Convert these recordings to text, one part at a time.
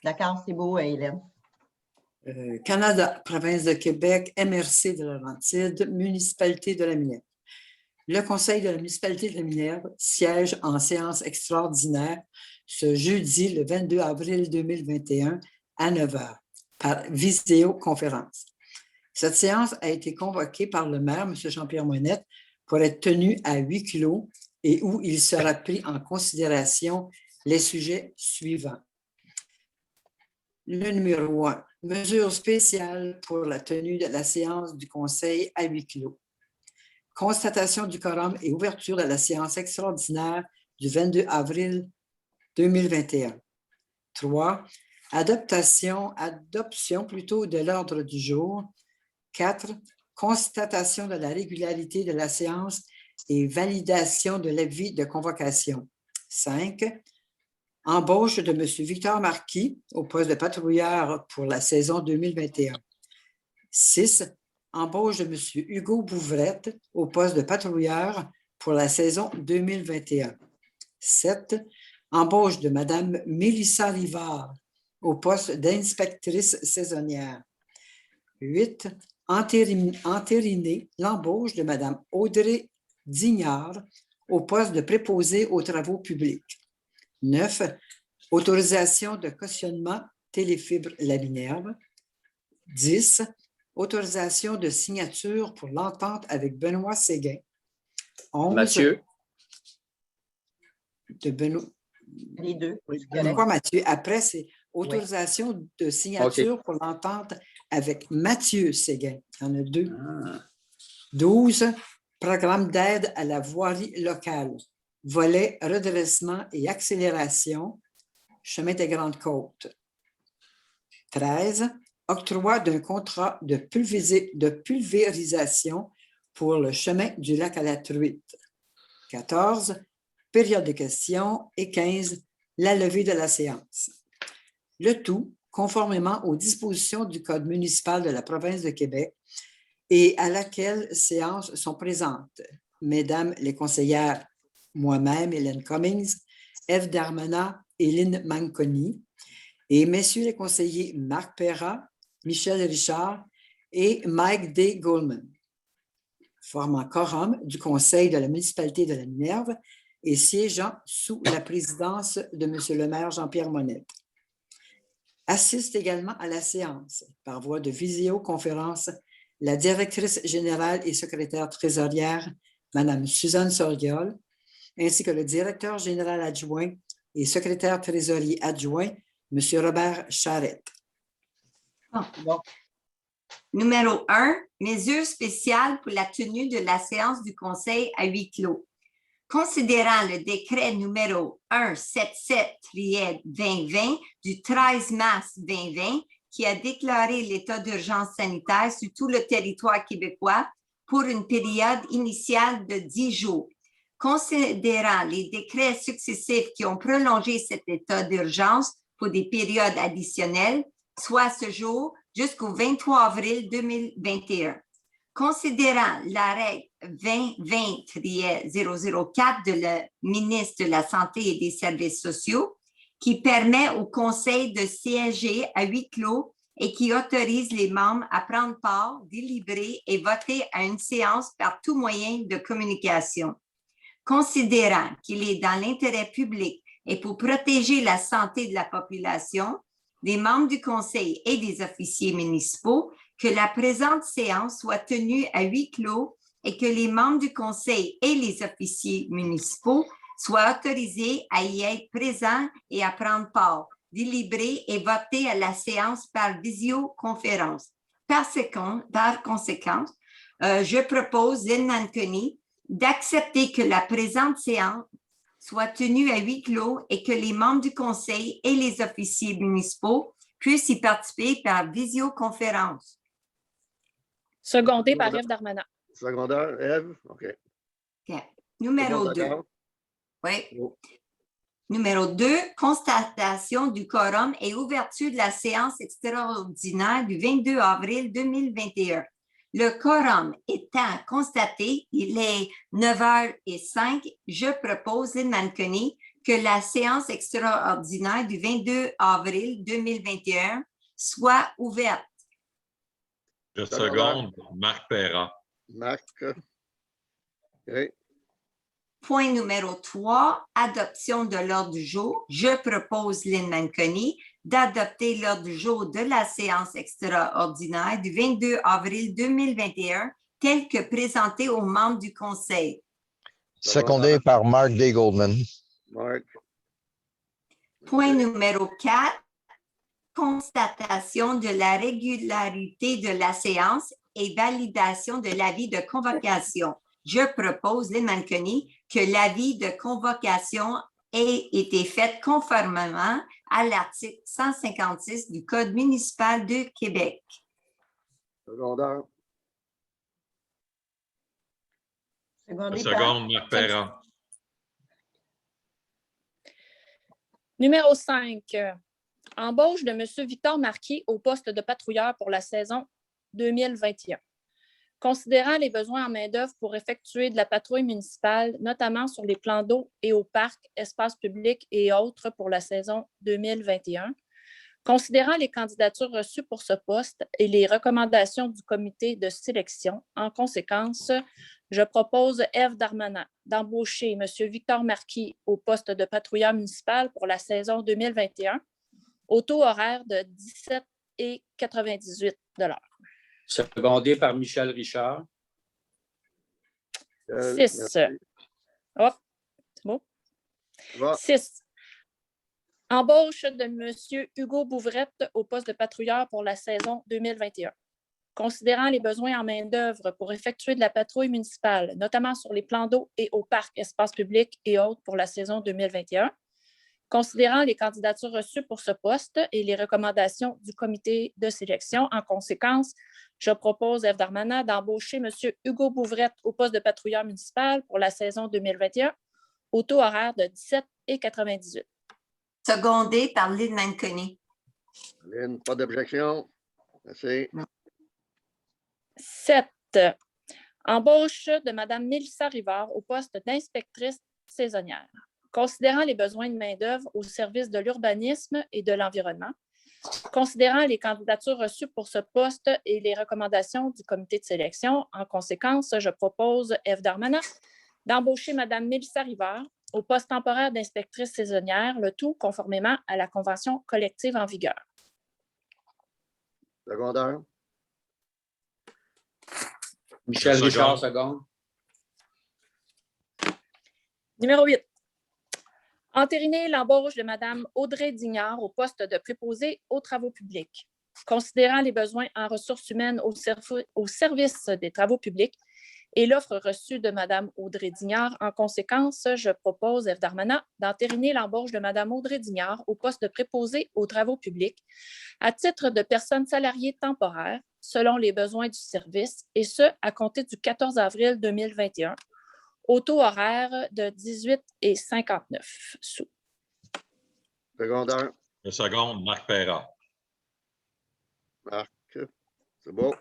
La carte, c'est beau, Hélène. Canada, province de Québec, MRC de Laurentides, municipalité de la Minerve. Le Conseil de la municipalité de la Minerve siège en séance extraordinaire ce jeudi, le 22 avril 2021, à 9 h, par visioconférence. Cette séance a été convoquée par le maire, M. Jean-Pierre Monette, pour être tenue à huis clos et où il sera pris en considération les sujets suivants. Le numéro 1, mesure spéciale pour la tenue de la séance du Conseil à huis clos. Constatation du quorum et ouverture de la séance extraordinaire du 22 avril 2021. 3. Adoption de l'ordre du jour. 4. Constatation de la régularité de la séance et validation de l'avis de convocation. 5. Embauche de M. Victor Marquis au poste de patrouilleur pour la saison 2021. 6. Embauche de M. Hugo Bouvrette au poste de patrouilleur pour la saison 2021. 7. Embauche de Mme Mélissa Rivard au poste d'inspectrice saisonnière. 8. Entériner l'embauche de Mme Audrey Dignard au poste de préposée aux travaux publics. 9. Autorisation de cautionnement Téléfibre La Minerve. 10. Autorisation de signature pour l'entente avec Benoît Séguin. 11. Mathieu. De Benoît. Les deux. Pourquoi Mathieu? Après, c'est autorisation de signature pour l'entente avec Mathieu Séguin. Il y en a 2. 12. Programme d'aide à la voirie locale. Volet redressement et accélération. Chemin des Grandes Côtes. 13. Octroi d'un contrat de pulvérisation pour le chemin du lac à la Truite. 14. Période de questions. Et 15. La levée de la séance. Le tout conformément aux dispositions du Code municipal de la province de Québec et à laquelle séances sont présentes. Mesdames les conseillères, moi-même, Hélène Cummings, Ève Darmanin et Lynn Manconi, et messieurs les conseillers Marc Perra, Michel Richard et Mike D. Goldman, formant quorum du Conseil de la municipalité de la Minerve et siégeant sous la présidence de M. le maire Jean-Pierre Monette. Assiste également à la séance, par voie de visioconférence, la directrice générale et secrétaire trésorière, Mme Suzanne Soriol, ainsi que le directeur général adjoint et secrétaire trésorier adjoint, M. Robert Charette. Bon. Numéro 1, mesures spéciales pour la tenue de la séance du Conseil à huis clos. Considérant le décret numéro 177-2020 du 13 mars 2020 qui a déclaré l'état d'urgence sanitaire sur tout le territoire québécois pour une période initiale de 10 jours. Considérant les décrets successifs qui ont prolongé cet état d'urgence pour des périodes additionnelles, soit ce jour jusqu'au 23 avril 2021. Considérant l'arrêt 2020-004 de la ministre de la Santé et des Services sociaux qui permet au Conseil de siéger à huis clos et qui autorise les membres à prendre part, délibérer et voter à une séance par tout moyen de communication. Considérant qu'il est dans l'intérêt public et pour protéger la santé de la population, des membres du Conseil et des officiers municipaux, que la présente séance soit tenue à huis clos et que les membres du Conseil et les officiers municipaux soient autorisés à y être présents et à prendre part, délibérer et voter à la séance par visioconférence. Par conséquent, je propose, Lynn Manconi, d'accepter que la présente séance soit tenue à huis clos et que les membres du Conseil et les officiers municipaux puissent y participer par visioconférence. Secondé par Ève Darmanin. Secondaire, Ève? OK. Numéro 2. Oui. Oh. Numéro 2, constatation du quorum et ouverture de la séance extraordinaire du 22 avril 2021. Le quorum étant constaté, il est 9h05, je propose, Lynn Manconi, que la séance extraordinaire du 22 avril 2021 soit ouverte. Je seconde Marc Perra. Marc. OK. Point numéro 3, adoption de l'ordre du jour. Je propose, Lynn Manconi, d'adopter l'ordre du jour de la séance extraordinaire du 22 avril 2021 tel que présenté aux membres du Conseil. Secondé par Mark D. Goldman. Marc. Point numéro 4, constatation de la régularité de la séance et validation de l'avis de convocation. Je propose, Lynn Manconi, que l'avis de convocation ait été fait conformément à l'article 156 du Code municipal de Québec. Secondaire. Je Secondé par seconde Marc Perra. Numéro 5. Embauche de M. Victor Marquis au poste de patrouilleur pour la saison 2021. Considérant les besoins en main-d'œuvre pour effectuer de la patrouille municipale, notamment sur les plans d'eau et au parc, espaces publics et autres pour la saison 2021, considérant les candidatures reçues pour ce poste et les recommandations du comité de sélection, en conséquence, je propose Ève Darmanin d'embaucher M. Victor Marquis au poste de patrouilleur municipal pour la saison 2021 au taux horaire de 17,98 $. Secondé par Michel Richard. 6. Oh, c'est beau. Va. 6. Embauche de M. Hugo Bouvrette au poste de patrouilleur pour la saison 2021. Considérant les besoins en main-d'œuvre pour effectuer de la patrouille municipale, notamment sur les plans d'eau et au parc, espaces publics et autres pour la saison 2021, considérant les candidatures reçues pour ce poste et les recommandations du comité de sélection, en conséquence, je propose, Ève Darmanin, d'embaucher M. Hugo Bouvrette au poste de patrouilleur municipal pour la saison 2021 au taux horaire de 17,98 $. Secondé par Lynn Manconi. Lynn, pas d'objection. Merci. 7. Embauche de Mme Mélissa Rivard au poste d'inspectrice saisonnière. Considérant les besoins de main-d'œuvre au service de l'urbanisme et de l'environnement, considérant les candidatures reçues pour ce poste et les recommandations du comité de sélection, en conséquence, je propose Ève Darmanin d'embaucher Mme Mélissa Rivard au poste temporaire d'inspectrice saisonnière, le tout conformément à la convention collective en vigueur. Secondaire. Michel Second. Richard, seconde. Numéro 8. Entériner l'embauche de Mme Audrey Dignard au poste de préposée aux travaux publics. Considérant les besoins en ressources humaines au service des travaux publics et l'offre reçue de Mme Audrey Dignard, en conséquence, je propose, Ève Darmanin, d'entériner l'embauche de Mme Audrey Dignard au poste de préposée aux travaux publics à titre de personne salariée temporaire selon les besoins du service, et ce, à compter du 14 avril 2021, au taux horaire de 18,59 $. Secondaire. Je seconde Marc Perra. Marc. C'est beau.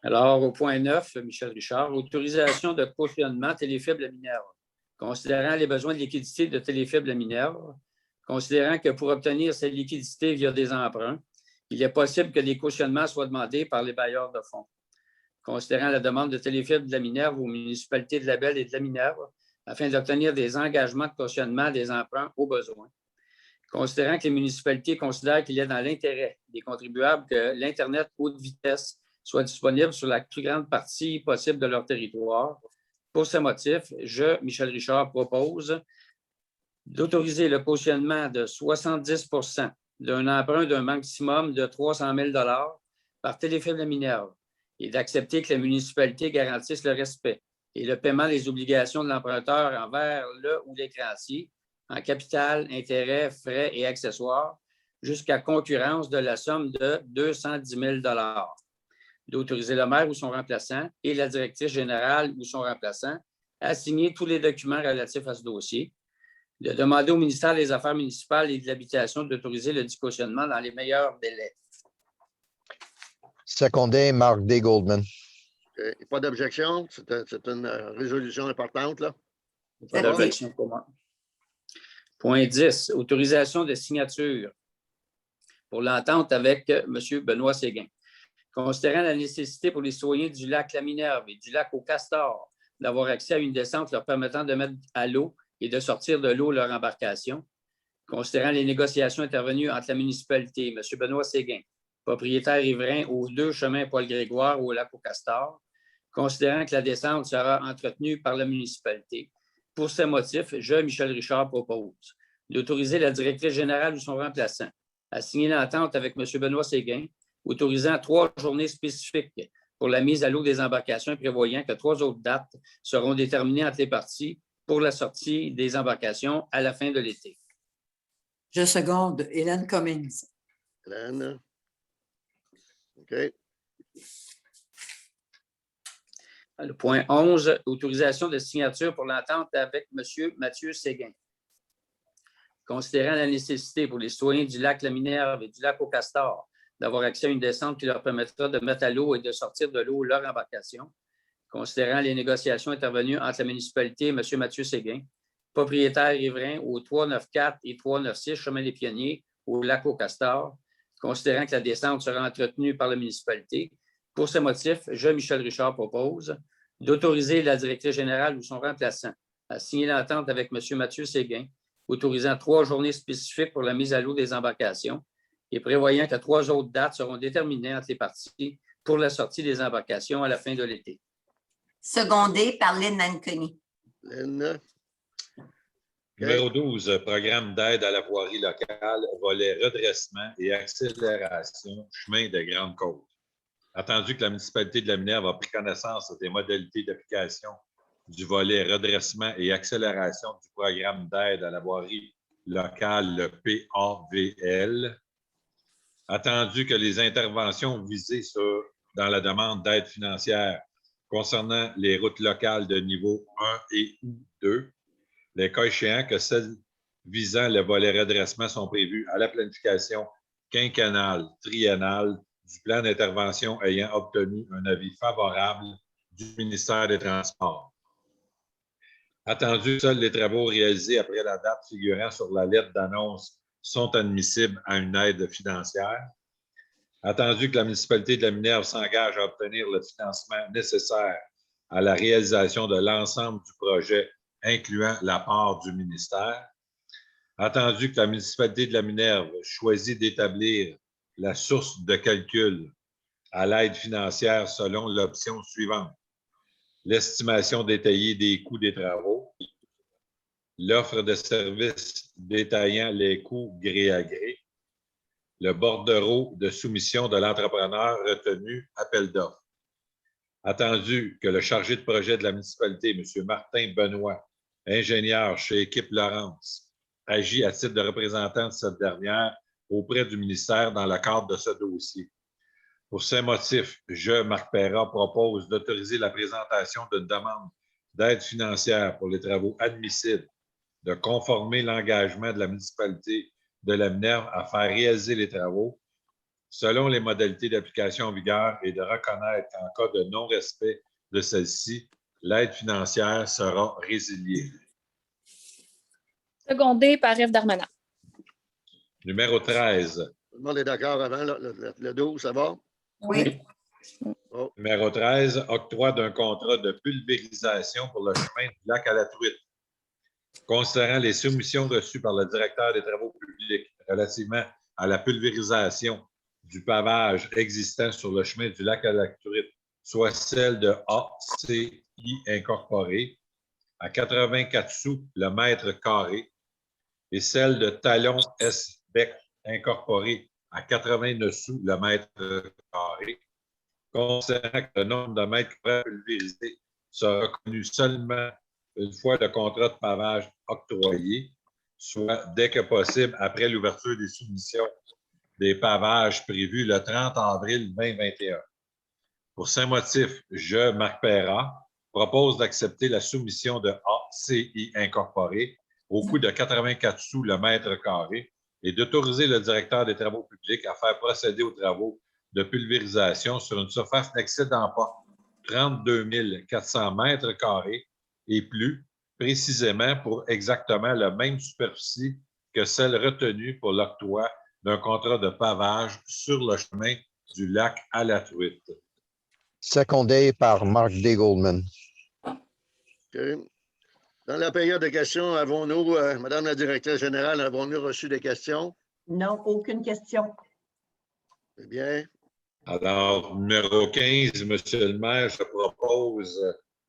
Alors, au point 9, Michel Richard, autorisation de cautionnement Téléfaible à Minerve. Considérant les besoins de liquidité de Téléfaible à Minerve, considérant que pour obtenir cette liquidité via des emprunts, il est possible que des cautionnements soient demandés par les bailleurs de fonds. Considérant la demande de Téléfaible de la Minerve aux municipalités de Labelle et de la Minerve afin d'obtenir des engagements de cautionnement des emprunts au besoin. Considérant que les municipalités considèrent qu'il est dans l'intérêt des contribuables que l'Internet haute vitesse soit disponible sur la plus grande partie possible de leur territoire. Pour ce motif, je, Michel Richard, propose d'autoriser le cautionnement de 70 % d'un emprunt d'un maximum de 300 000 $ par Téléfaible à Minerve et d'accepter que la municipalité garantisse le respect et le paiement des obligations de l'emprunteur envers le ou les créanciers en capital, intérêts, frais et accessoires jusqu'à concurrence de la somme de 210 000 $. D'autoriser le maire ou son remplaçant et la directrice générale ou son remplaçant à signer tous les documents relatifs à ce dossier, de demander au ministère des Affaires municipales et de l'Habitation d'autoriser le cautionnement dans les meilleurs délais. Secondé, Mark D. Goldman. Pas d'objection. C'est une résolution importante, là. Pas d'objection pour moi. Point 10, autorisation de signature pour l'entente avec M. Benoît Séguin. Considérant la nécessité pour les citoyens du lac La Minerve et du lac au Castor d'avoir accès à une descente leur permettant de mettre à l'eau et de sortir de l'eau leur embarcation, considérant les négociations intervenues entre la municipalité, M. Benoît Séguin, propriétaire riverain aux 2 chemins Paul-Grégoire au lac au Castor, considérant que la descente sera entretenue par la municipalité. Pour ce motif, je, Michel Richard, propose d'autoriser la directrice générale ou son remplaçant à signer l'entente avec M. Benoît Séguin, autorisant 3 journées spécifiques pour la mise à l'eau des embarcations et prévoyant que 3 autres dates seront déterminées entre les parties pour la sortie des embarcations à la fin de l'été. Je seconde Hélène Cummings. Hélène. OK. Le point 11, autorisation de signature pour l'entente avec M. Mathieu Séguin. Considérant la nécessité pour les citoyens du lac La Minerve et du lac au Castor d'avoir accès à une descente qui leur permettra de mettre à l'eau et de sortir de l'eau leur embarcation, considérant les négociations intervenues entre la municipalité et M. Mathieu Séguin, propriétaire riverain au 394 et 396 Chemin des Pionniers au lac au Castor, considérant que la descente sera entretenue par la municipalité. Pour ce motif, je, Michel Richard, propose d'autoriser la directrice générale ou son remplaçant à signer l'entente avec M. Mathieu Séguin, autorisant 3 journées spécifiques pour la mise à l'eau des embarcations et prévoyant que 3 autres dates seront déterminées entre les parties pour la sortie des embarcations à la fin de l'été. Secondé par Lynn Anconi. Lynn. Numéro 12, programme d'aide à la voirie locale, volet redressement et accélération, chemin de Grande-Côte. Attendu que la municipalité de La Minerve a pris connaissance des modalités d'application du volet redressement et accélération du programme d'aide à la voirie locale, le PAVL. Attendu que les interventions visées dans la demande d'aide financière concernant les routes locales de niveau 1 et ou 2, les cas échéants que celles visant le volet redressement sont prévues à la planification quinquennale, triennale du plan d'intervention ayant obtenu un avis favorable du ministère des Transports. Attendu que seuls les travaux réalisés après la date figurant sur la lettre d'annonce sont admissibles à une aide financière. Attendu que la municipalité de La Minerve s'engage à obtenir le financement nécessaire à la réalisation de l'ensemble du projet, incluant la part du ministère. Attendu que la municipalité de La Minerve choisit d'établir la source de calcul à l'aide financière selon l'option suivante: l'estimation détaillée des coûts des travaux, l'offre de services détaillant les coûts gré à gré, le bordereau de soumission de l'entrepreneur retenu appel d'offres. Attendu que le chargé de projet de la municipalité, M. Martin Benoît, ingénieur chez Équipe Laurence, agit à titre de représentant de cette dernière auprès du ministère dans le cadre de ce dossier. Pour ces motifs, je, Marc Perra, propose d'autoriser la présentation d'une demande d'aide financière pour les travaux admissibles, de conformer l'engagement de la municipalité de La Minerve à faire réaliser les travaux selon les modalités d'application en vigueur et de reconnaître qu'en cas de non-respect de celle-ci, l'aide financière sera résiliée. Secondé par Yves Darmanin. Numéro 13. Tout le monde est d'accord avant, le 12, ça va? Oui. Oh, Numéro 13, octroi d'un contrat de pulvérisation pour le chemin du lac à la Truite. Considérant les soumissions reçues par le directeur des travaux publics relativement à la pulvérisation du pavage existant sur le chemin du lac à la Truite, soit celle de ACI Incorporé à 84 sous le mètre carré et celle de Talon S-Bec Incorporé à 89 sous le mètre carré, considérant que le nombre de mètres pulvérisés sera connu seulement une fois le contrat de pavage octroyé, soit dès que possible après l'ouverture des soumissions des pavages prévus le 30 avril 2021. Pour ces motifs, je, Marc Perra, propose d'accepter la soumission de ACI Incorporé au coût de 84 sous le mètre carré et d'autoriser le directeur des travaux publics à faire procéder aux travaux de pulvérisation sur une surface n'excédant pas 32 400 mètres carrés et plus précisément pour exactement la même superficie que celle retenue pour l'octroi d'un contrat de pavage sur le chemin du lac à la truite. Secondé par Mark D. Goldman. OK. Dans la période de questions, avons-nous, Madame la directrice générale, avons-nous reçu des questions? Non, aucune question. Eh bien, Alors, numéro 15, Monsieur le maire, je propose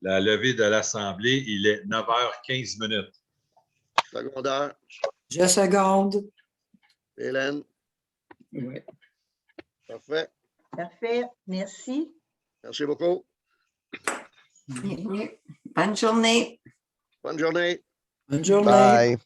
la levée de l'Assemblée. Il est 9h15 minutes. secondaire, Je seconde. Hélène, Oui. parfait. Parfait. Merci. Merci beaucoup. Bonne journée. Bonne journée. Bonne journée. Bye.